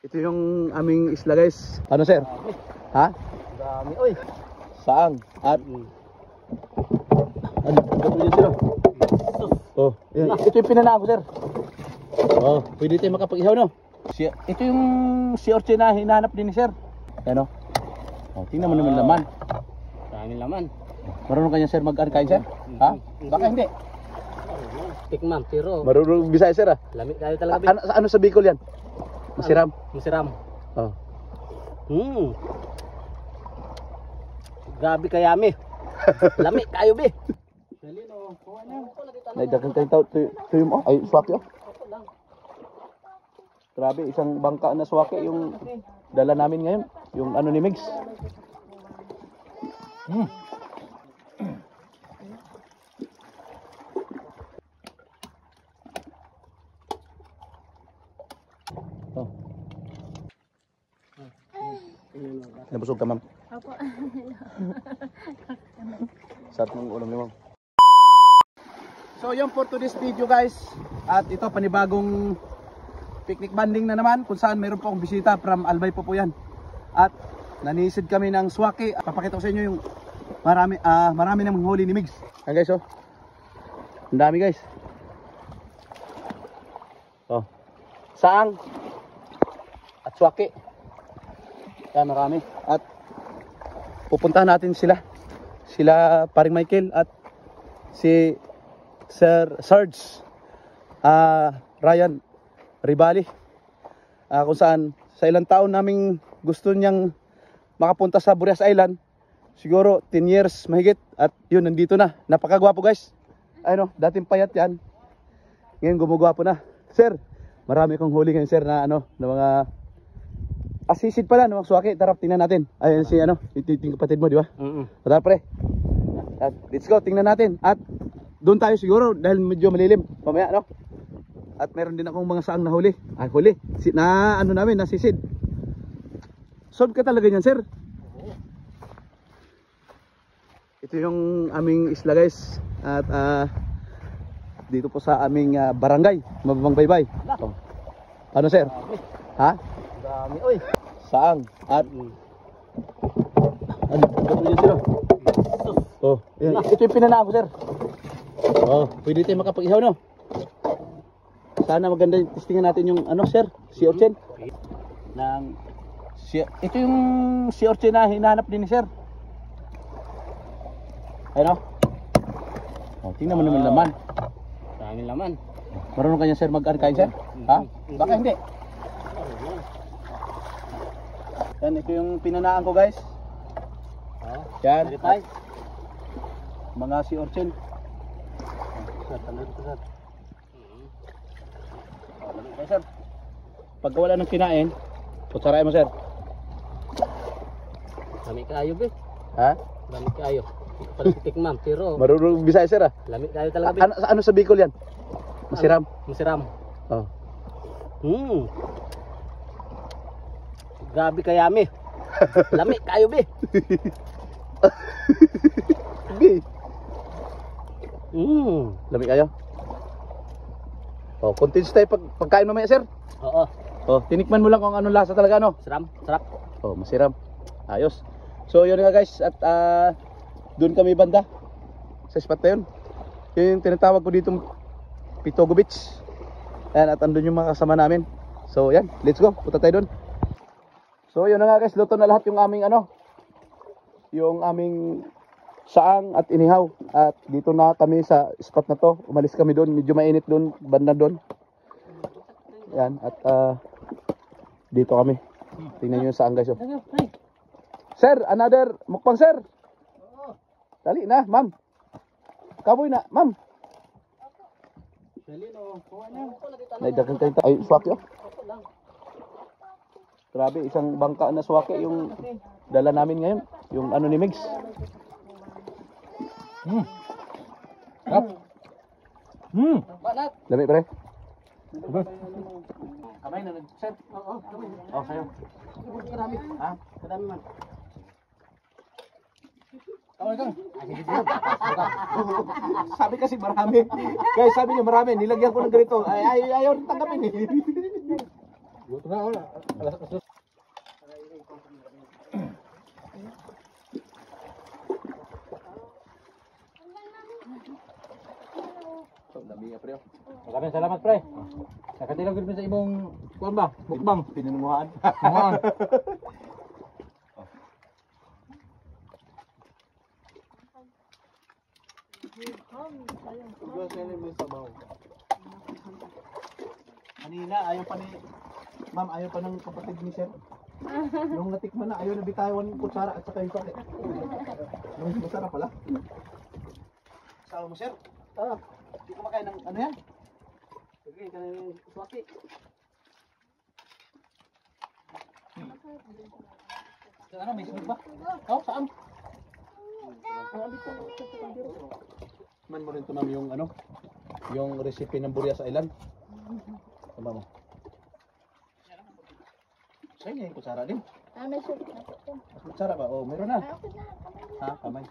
Ito yung aming isla guys. Ano sir? Ha? Dami, oy. Saan? At ano? Ba't yun sila? Oh, yan. Ito yung pinanaan ko sir. Oh, pwede tayo makapag-ihaw no? Ito yung si Orche na hinahanap din ni sir. Ano? Oh, tingnan mo naman laman. Daming laman. Marunong kanya sir mag-arkain sir? Ha? Baka hindi. Tikman, pero Marunong Bisaya sir ah. lamig tayo talaga. Ano sa Bicol yan? Masiram? Masiram. Oh. Grabe kayami. Lamig kayo be. Naidagan tayong tao. Ito yung ay swaki oh. Grabe, isang bangka na swaki yung dala namin ngayon. Yung ano ni Migs. Oh. Nabusog ka ma'am? Opo. Sarap ng ulam ni ma'am. So yun for today's video guys. At ito panibagong picnic banding na naman kung saan mayroon po akong bisita from Albay po yan. At nanisid kami ng swaki. Papakita ko sa inyo yung marami ng huli ni Migs. Ayan guys oh. Ang dami guys. Oh. Saang at swaki. Yan marami. At pupuntahan natin sila. Sila paring Michael at si Sir Sarge Ryan Ribali, kung saan sa ilang taon naming gusto niyang makapunta sa Burias Island, siguro 10 years mahigit, at yun nandito na. Napakagwapo guys. Ayun, dating payat yan, ngayon gumugwapo na. Sir, marami kong huli ngayon sir na ano, na mga asisid pala, no, swaki. Tara, tingnan natin. Ayun si ano, yung kapatid mo, di ba? Tara pre. At let's go, tingnan natin. At doon tayo siguro dahil medyo malilim mamaya, no? At meron din akong mga saang nahuli. Ay, huli. Na ano namin, nasisid. Solve ka talaga niyan, sir. Ito yung aming isla, guys. At dito po sa aming barangay, Mababang Baybay. Oh. Ano, sir? Ha? Dami, oy. Saang? At ano? Ba't yun sila? Oh, yan. Ito yung pinanaan ko, sir. Oh, pwede tayo makapag-ihaw, no? Sana maganda testingan natin yung ano sir, si Orchen. Ito yung si Orchen na hinahanap din ni sir. Ayun oh. Tingnan mo naman laman. Daming laman. Marunong kanya sir mag-arkain sir? Ha? Baka hindi. Yan, ito yung pinanaan ko guys. Yan. Mga si Orchen. Sir, pagka wala ng kinain, kutsarain mo sir. Lamig kayo be. Ha? Lamig kayo. Pala tikman, pero Marunong Bisaya sir ah. lamig kayo talaga be. Ano sa Bicol yan? Masiram? Masiram. Oh. Grabe kayami. Lamig kayo be. Sige. Lamig kayo? Oh, continuous tayo pagkain mamaya sir. Oo. Oh, tinikman mo lang kung anong lasa talaga no. Sarap, sarap. Oh, masiram. Ayos. So yun nga guys, at doon kami banda sa spot na yun. Yun yung tinatawag ko dito Pitogo Beach. Yan, at andun yung mga kasama namin. So yan, let's go, punta tayo doon. So yun nga guys, luto na lahat yung aming ano, yung aming saang at inihaw. At dito na kami sa spot na to. Umalis kami doon, medyo mainit doon, banda doon. Yan, at dito kami. Tingnan nyo yung saang guys oh. Sir, another mukbang sir. Dali na, ma'am. Kaboy na, ma'am. Naidagan tayong ay swaki oh. Grabe, isang bangka na swaki yung dala namin ngayon. Yung ano ni Migs. Rap. Dami pre. Kamay na nag-set. Oo, kamay. Oh, sayo. Kadami. Ha? Kadami man. Kamay kang. Sabi kasi marami. Guys, sabi niyo marami. Nilagyan ko ng ganito. Ayaw tanggapin eh. Buto na, wala. Alas. Dami pre. Maraming salamat pre. Nakatilog din sa ibong kuan ba? Mukbang. Pinunguhaan. Mga. Kanina, ayaw pa ni... Ma'am, ayaw pa ng kapatid ni Sir. Nung natikman na, ayaw na bitawan yung kutsara at saka yung pakit. Nung kutsara pala. Sawa mo, Sir? Ah, Hindi kumakain ng ano yan? sige, kanang swaki. Ano may sunod ba? Oh, saan? Man mo rin ito ma'am yung ano? Yung recipe ng Burias Island. Tama mo. Sa inyo yung kutsara din. May soup na po. Kutsara ba? Oh, meron na. Okay na. Ha, kamay.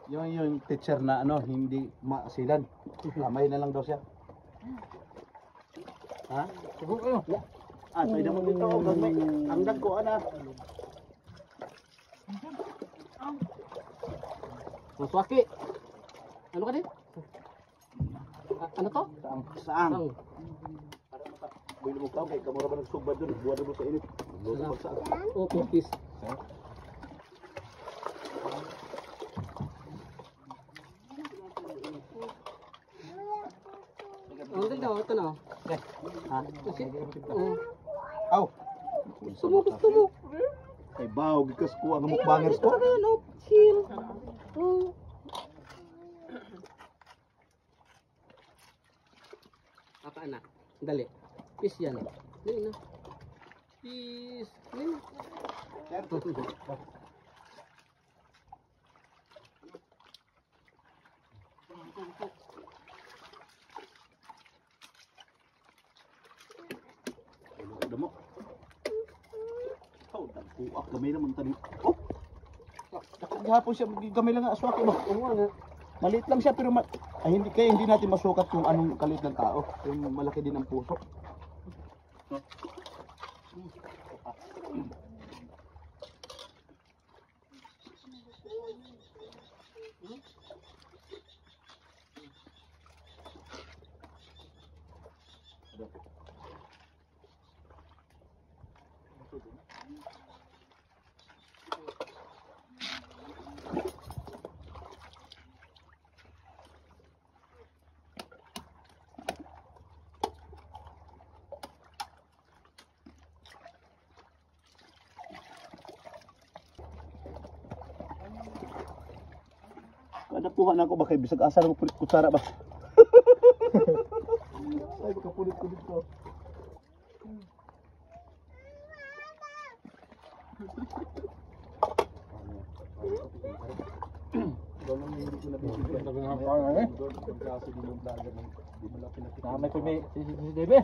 Yung teacher na ano, hindi maasilan. Kamay na lang daw siya. Ha? Subo kayo. Ah, pwede mo dito. Gamay. Ang dagko, ana. Ang swaki. Ano ka din? Ano to? Saan? Ang. Bilo mo tao, kay kamura ba nagsubad doon? Buwan mo sa init. Luto pa saan? Oh, cookies. Ang ganda, ito na. Ha? Kasi, oh. Aw! Gusto mo. Kay baw, gikas ko ang mukbangers ko. Ano? Chill. Oh. Apa anak? Dali. Peace yan. Dali na. Peace. Dali na. Damo. Oh, dagkuak gamay naman tani. Oh. Gahapon siya gamay lang ang aswaki ba? Oo nga. Maliit lang siya pero ay, hindi natin masukat kung anong kaliit ng tao. Yung malaki din ang puso. Nakuha na ako ba kay bisag asa mo kutsara ba? Ay baka pulit-pulit ko. May pimi si Debe.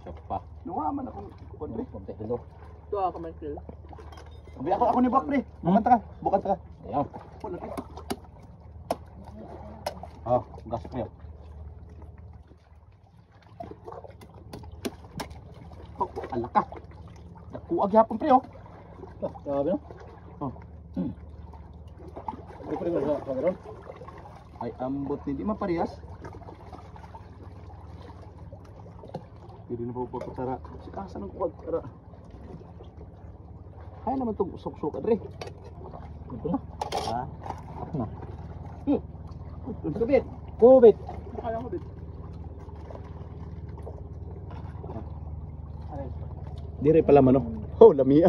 Siapa? Nuwaman akong kontre. Konti dulu. Ito ako, Michael. Sabi ako ni Bak pre. Bukan ka. Bukan ka. Ayaw. Wala pre. Oh, gas pre. Oh, alaka. Nakuha gyapon pre oh. Grabe no? Oh. Di pre sa karon. Ay ambot hindi maparehas. Hindi na po kutsara. Si asa ng kutsara. Kaya naman itong sok-sok adre. Ito na. Ha? Na. Kubit. Kubit. Baka lang kubit. Dire pala mano. Oh, lamia.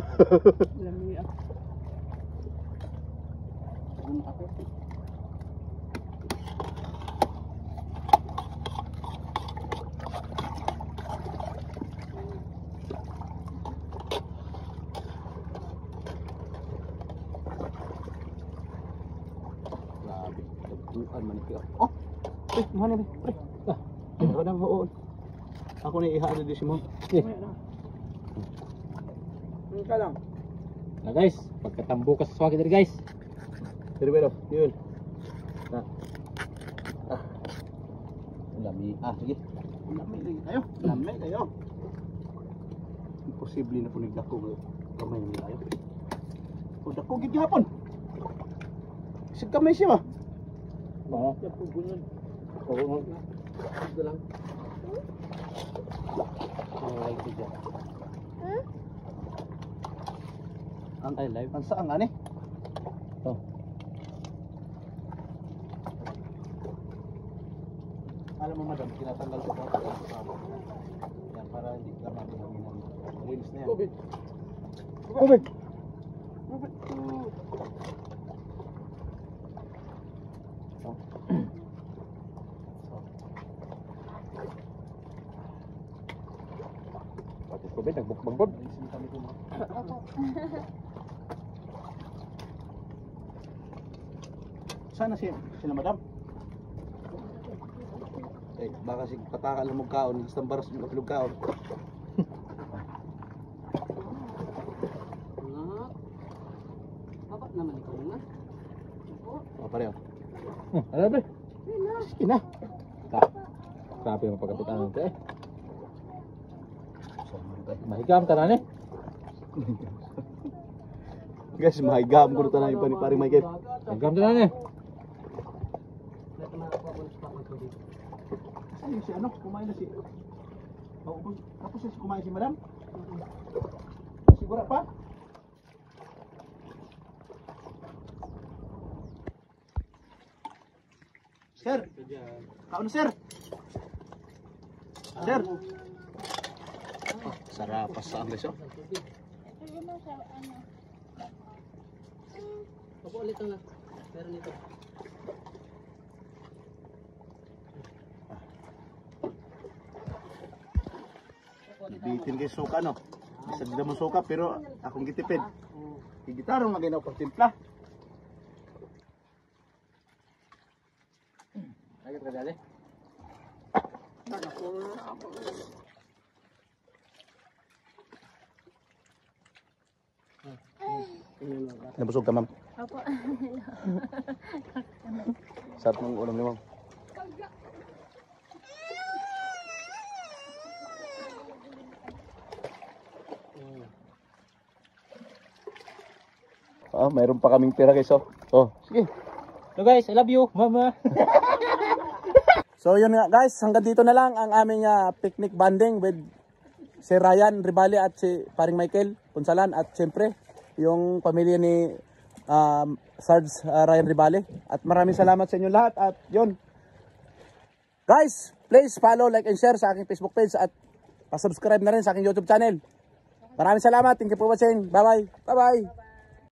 Lamia. Grabe. Tagpuan man ito. Oh. Pre, mahal ni pre. Ah. Ako na ho. Ako ni iha na di si mo. Ka lang. Na guys, pagkatambo ka sa swaki diri guys. Dire pero, yun. Na. Lami. Sige. Lami lagi kayo. Lami kayo. Imposible na po nagdako kamay nila kayo. O dako gid gihapon. Sig kamay siya ba? Ba? Siya po gunod. Oo. Ito lang. Ay, ito. Ang ay live. Ang saan ani? Oh. Alam mo madam, tinatanggal ko pa yan para hindi ka mabihanginan. Release na yan. Tubig. Tubig. Pati tubig, nagbukbangkod. Sana sila madam. Baka si patakal ng mugkaon, isang baras ng kapilog kaon. Baba naman ikaw na. Pareho. Ano ba? Sige na. Grabe yung pagkapitan nito eh. Mahigam ka na ni. Guys, mahigam ko na tayo pa ni paring Michael. Mahigam ka na ni. Saan yung si ano? Kumain na si... Maubos. Tapos si kumain si madam? Sigura pa? Sir! Kaon sir! Sir! Sarap pasang guys oh. Opo, ulit na. Meron ito. Bitin kay suka no. Bisa di mo suka pero akong gitipid. Gitarong maginaw pag timpla. Agad ka dali. Nabusog ka ma'am. Opo. Sarap ng ulam ni ma'am. Mayroon pa kaming pera guys oh. Oh, sige. So guys, I love you, mama. So yun nga guys, hanggang dito na lang ang aming picnic bonding with si Ryan Ribali at si paring Michael Punsalan at siyempre yung pamilya ni Sarge Ryan Ribali. At maraming salamat sa inyo lahat at yun. Guys, please follow, like and share sa aking Facebook page at pa-subscribe na rin sa aking YouTube channel. Maraming salamat. Thank you for watching. Bye bye. Bye bye.